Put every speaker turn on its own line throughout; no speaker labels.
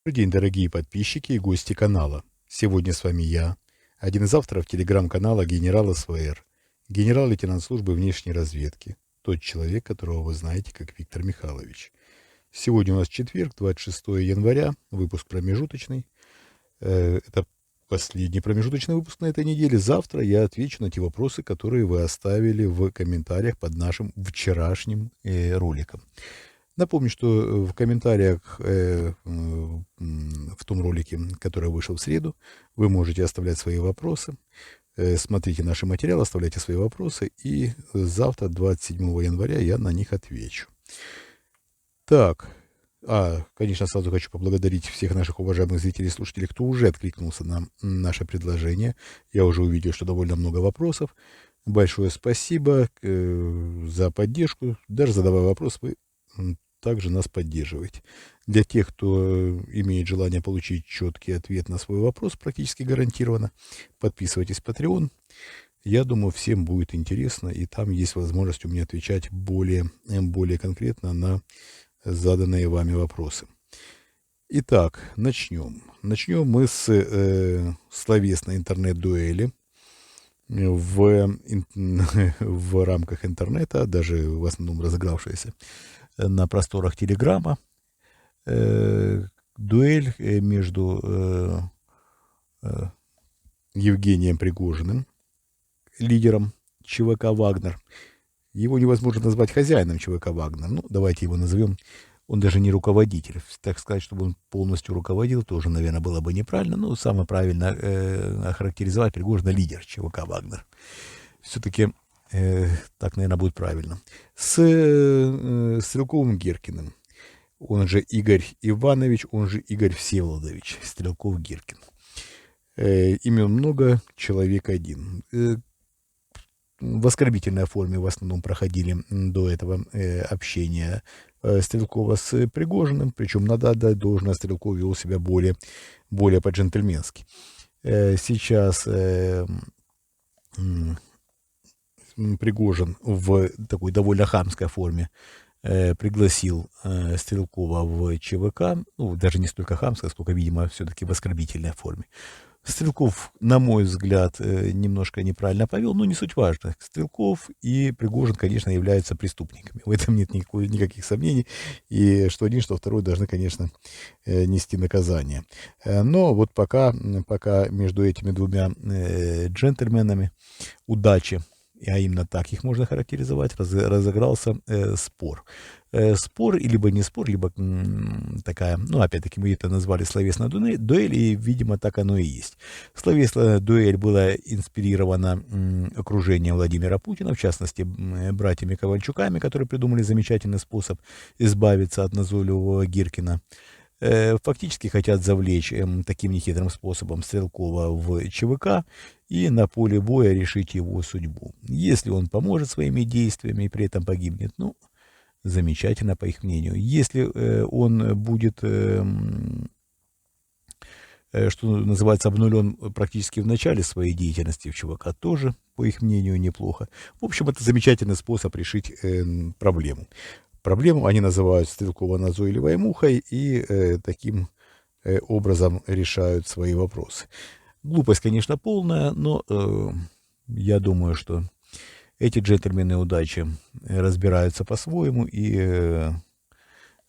Добрый день, дорогие подписчики и гости канала. Сегодня с вами я, один из авторов телеграм-канала «Генерал СВР», генерал-лейтенант службы внешней разведки, тот человек, которого вы знаете как Виктор Михайлович. Сегодня у нас четверг, 26 января, выпуск промежуточный. Это последний промежуточный выпуск на этой неделе. Завтра я отвечу на те вопросы, которые вы оставили в комментариях под нашим вчерашним роликом. Напомню, что в комментариях в том ролике, который вышел в среду, вы можете оставлять свои вопросы. Смотрите наши материалы, оставляйте свои вопросы, и завтра, 27 января, я на них отвечу. Так, конечно, сразу хочу поблагодарить всех наших уважаемых зрителей и слушателей, кто уже откликнулся на наше предложение. Я уже увидел, что довольно много вопросов. Большое спасибо за поддержку. Даже задавая вопрос, вы также нас поддерживаете. Для тех, кто имеет желание получить четкий ответ на свой вопрос, практически гарантированно, подписывайтесь в Patreon. Я думаю, всем будет интересно, и там есть возможность у меня отвечать более конкретно на заданные вами вопросы. Итак, начнем. Начнем мы с словесной интернет-дуэли в рамках интернета, даже в основном разыгравшейся на просторах Телеграма. Дуэль между Евгением Пригожиным, лидером ЧВК «Вагнер». Его невозможно назвать хозяином ЧВК «Вагнер». Ну, давайте его назовем. Он даже не руководитель. Так сказать, чтобы он полностью руководил, тоже, наверное, было бы неправильно. Но самое правильно охарактеризовать Пригожина лидер ЧВК «Вагнер». Все-таки так, наверное, будет правильно. С Стрелковым Гиркиным. Он же Игорь Иванович, он же Игорь Всеволодович Стрелков-Гиркин. Имен много, человек один. В оскорбительной форме в основном проходили до этого общения Стрелкова с Пригожиным. Причем надо отдать должное, Стрелков вел себя более по-джентльменски. Сейчас Пригожин в такой довольно хамской форме пригласил Стрелкова в ЧВК, ну, даже не столько хамской, сколько, видимо, все-таки в оскорбительной форме. Стрелков, на мой взгляд, немножко неправильно повел, но не суть важно. Стрелков и Пригожин, конечно, являются преступниками. В этом нет никаких сомнений. И что один, что второй должны, конечно, нести наказание. Но вот пока между этими двумя джентльменами удачи, а именно так их можно характеризовать, разыгрался спор. Спор, либо не спор, либо такая, ну, опять-таки, мы это назвали словесная дуэль, и, видимо, так оно и есть. Словесная дуэль была инспирирована окружением Владимира Путина, в частности, братьями Ковальчуками, которые придумали замечательный способ избавиться от назойливого Гиркина. Фактически хотят завлечь таким нехитрым способом Стрелкова в ЧВК и на поле боя решить его судьбу. Если он поможет своими действиями и при этом погибнет, ну, замечательно, по их мнению. Если он будет, что называется, обнулен практически в начале своей деятельности в ЧВК, тоже, по их мнению, неплохо. В общем, это замечательный способ решить проблему. Проблему они называют Стрелкова назойливой мухой и таким образом решают свои вопросы. Глупость, конечно, полная, но я думаю, что эти джентльмены удачи разбираются по-своему, и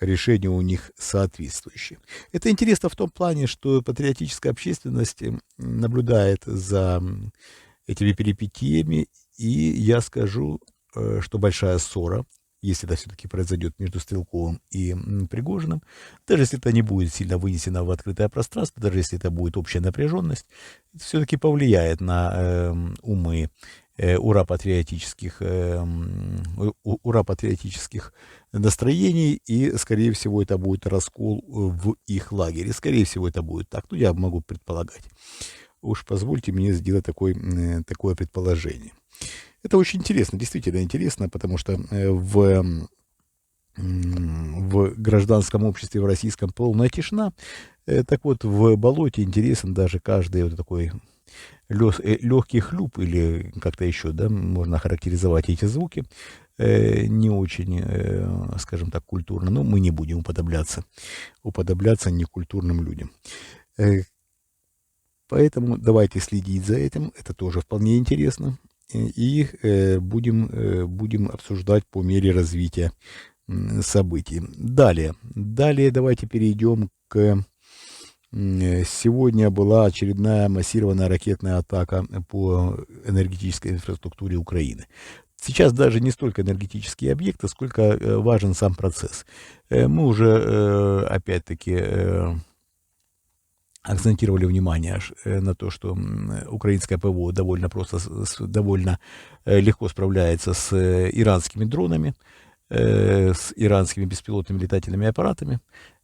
решения у них соответствующие. Это интересно в том плане, что патриотическая общественность наблюдает за этими перипетиями, и я скажу, что большая ссора, если это все-таки произойдет между Стрелковым и Пригожиным, даже если это не будет сильно вынесено в открытое пространство, даже если это будет общая напряженность, это все-таки повлияет на умы ура-патриотических настроений, и, скорее всего, это будет раскол в их лагере. Скорее всего, это будет так. Ну, я могу предполагать. Уж позвольте мне сделать такое предположение. Это очень интересно, действительно интересно, потому что в гражданском обществе, в российском, полная тишина. Так вот, в болоте интересен даже каждый вот такой Легкий хлюп или как-то еще, да, можно характеризовать эти звуки, не очень, скажем так, культурно, но мы не будем уподобляться некультурным людям. Поэтому давайте следить за этим, это тоже вполне интересно, и будем обсуждать по мере развития событий. Далее давайте перейдем к... Сегодня была очередная массированная ракетная атака по энергетической инфраструктуре Украины. Сейчас даже не столько энергетические объекты, сколько важен сам процесс. Мы уже, опять-таки, акцентировали внимание на то, что украинское ПВО довольно легко справляется с иранскими дронами, с иранскими беспилотными летательными аппаратами,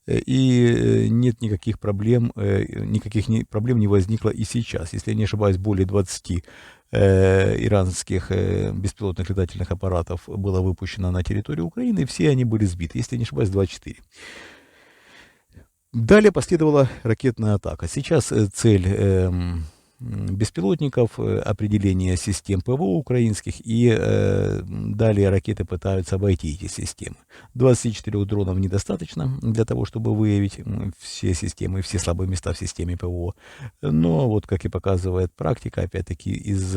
и нет никаких проблем не возникло и сейчас. Если я не ошибаюсь, более 20 иранских беспилотных летательных аппаратов было выпущено на территорию Украины, и все они были сбиты, если я не ошибаюсь, 24. Далее последовала ракетная атака. Сейчас цель беспилотников, определение систем ПВО украинских, и далее ракеты пытаются обойти эти системы. 24 дронов недостаточно для того, чтобы выявить все системы, все слабые места в системе ПВО. Но вот, как и показывает практика, опять-таки, из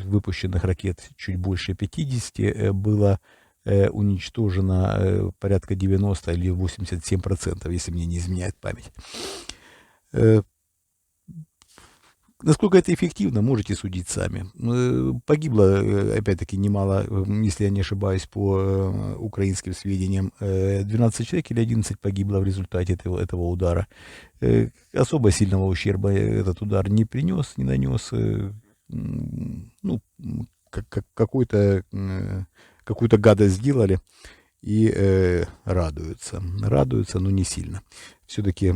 выпущенных ракет чуть больше 50 было уничтожено порядка 90 или 87%, если мне не изменяет память. Насколько это эффективно, можете судить сами. Погибло, опять-таки, немало, если я не ошибаюсь, по украинским сведениям, 12 человек или 11 погибло в результате этого удара. Особо сильного ущерба этот удар не нанес. Ну, какую-то гадость сделали и радуются, но не сильно. Все-таки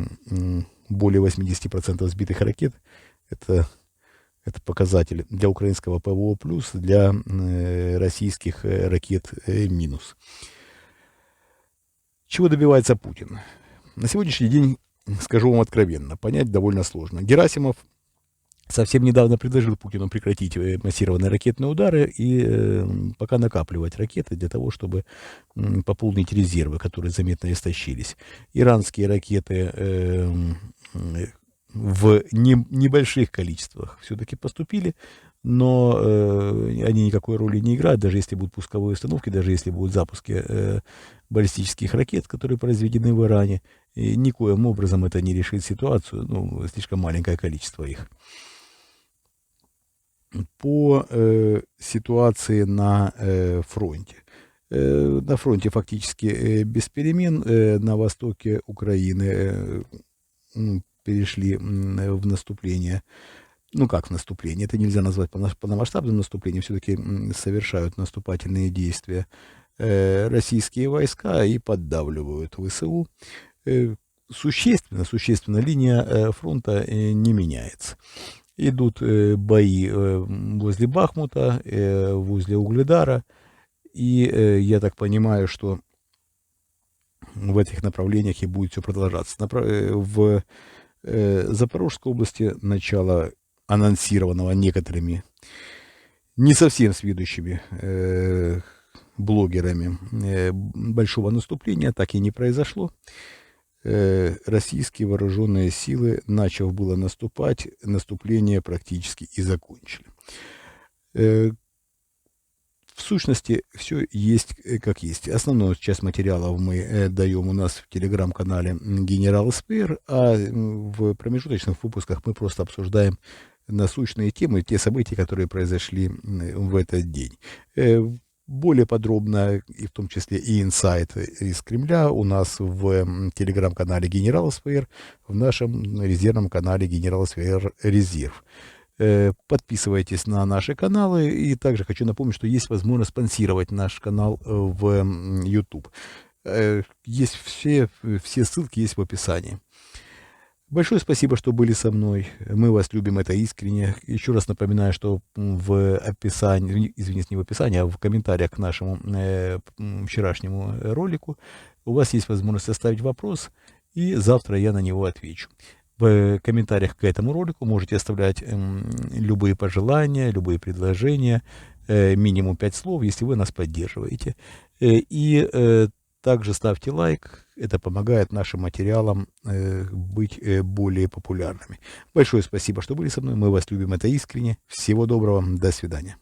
более 80% сбитых ракет — это показатель для украинского ПВО плюс, для российских ракет минус. Чего добивается Путин? На сегодняшний день, скажу вам откровенно, понять довольно сложно. Герасимов совсем недавно предложил Путину прекратить массированные ракетные удары и пока накапливать ракеты для того, чтобы пополнить резервы, которые заметно истощились. Иранские ракеты в небольших количествах все-таки поступили, но они никакой роли не играют, даже если будут пусковые установки, даже если будут запуски баллистических ракет, которые произведены в Иране. И никоим образом это не решит ситуацию, слишком маленькое количество их. По ситуации на фронте. На фронте фактически без перемен. На востоке Украины перешли в наступление. Ну как в наступление? Это нельзя назвать полномасштабным наступлением. Все-таки совершают наступательные действия российские войска и поддавливают ВСУ. Существенно линия фронта не меняется. Идут бои возле Бахмута, возле Угледара, и я так понимаю, что в этих направлениях и будет все продолжаться. В Запорожской области начало анонсированного некоторыми не совсем сведущими блогерами большого наступления так и не произошло. Российские вооруженные силы, начав было наступать, наступление практически и закончили. В сущности, все есть как есть. Основную часть материалов мы даем у нас в телеграм-канале Генерал СПР, а в промежуточных выпусках мы просто обсуждаем насущные темы, те события, которые произошли в этот день. Более подробно, и в том числе и инсайт из Кремля, у нас в телеграм-канале Генерал СПР, в нашем резервном канале Генерал СПР Резерв. Подписывайтесь на наши каналы, и также хочу напомнить, что есть возможность спонсировать наш канал в YouTube. Есть все ссылки есть в описании. Большое спасибо, что были со мной. Мы вас любим, это искренне. Еще раз напоминаю, что в описании, извините, не в описании, а в комментариях к нашему вчерашнему ролику у вас есть возможность оставить вопрос, и завтра я на него отвечу. в комментариях к этому ролику можете оставлять любые пожелания, любые предложения, минимум 5 слов, если вы нас поддерживаете. И также ставьте лайк, это помогает нашим материалам быть более популярными. Большое спасибо, что были со мной, мы вас любим, это искренне. Всего доброго, до свидания.